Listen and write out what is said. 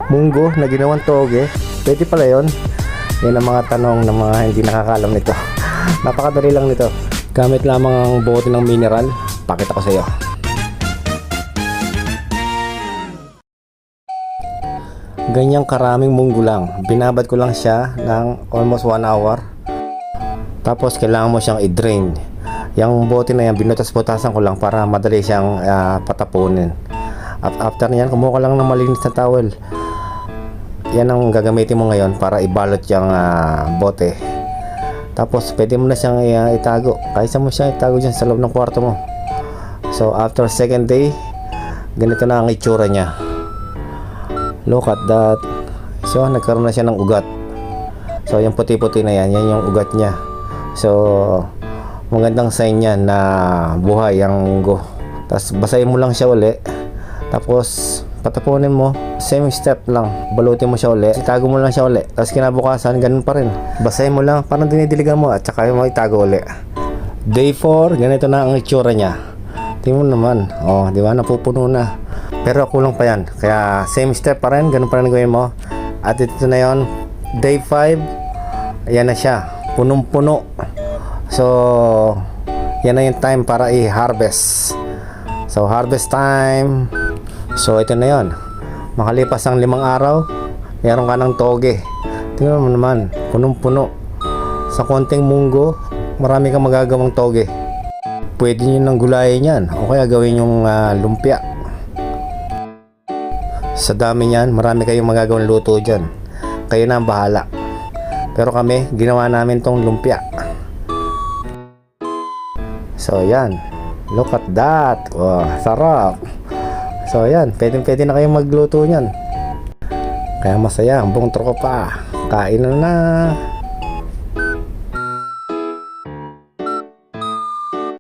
munggo na ginawang toge. Pwede pala yun. Yan ang mga tanong ng mga hindi nakakaalam nito. Napakadali lang nito. Gamit lamang ang bote ng mineral. Pakita ko sa iyo. Ganyang karaming munggo lang. Binabad ko lang siya ng almost 1 hour. Tapos kailangan mo siyang i-drain. Yung bote na yan, binutas-butasan ko lang para madali siyang patapunin. At after niyan, kumuha ka lang ng malinis na towel. Yan ang gagamitin mo ngayon para ibalot yung bote. Tapos pwede mo na siyang itago. Kaysa mo siyang itago dyan sa loob ng kwarto mo. So after second day, ganito na ang itsura niya. Look at that. So nagkaroon na siya ng ugat. So yung puti-puti na yan, yan yung ugat niya. So magandang sign yan na buhay ang munggo. Tapos basahin mo lang siya uli. Tapos patapunin mo, same step lang, balutin mo siya uli, itago mo lang siya uli. Tapos kinabukasan, ganun pa rin, basahin mo lang, parang dinidiligan mo at saka mo itago uli. Day 4, ganito na ang itsura niya. Tingnan mo naman, oh, di ba, napupuno na. Pero kulang pa yan, kaya same step pa rin, ganun pa rin gawin mo. At ito na yon, day 5, ayan na siya, punong-puno. So yan na yung time para i-harvest. So harvest time. So ito na yon. Makalipas ang 5 araw, meron ka ng toge. Tingnan mo naman, punong-puno. Sa konting munggo, marami kang magagawang toge. Pwede nyo nang gulayin yan, o kaya gawin yung lumpia. Sa dami niyan, marami kayong magagawang luto dyan. Kayo na ang bahala. Pero kami, ginawa namin tong lumpia. So yan, look at that. Wow, sarap. So ayan, pwede na kayong magluto niyan. Kaya masaya ang buong tropa. Kain na.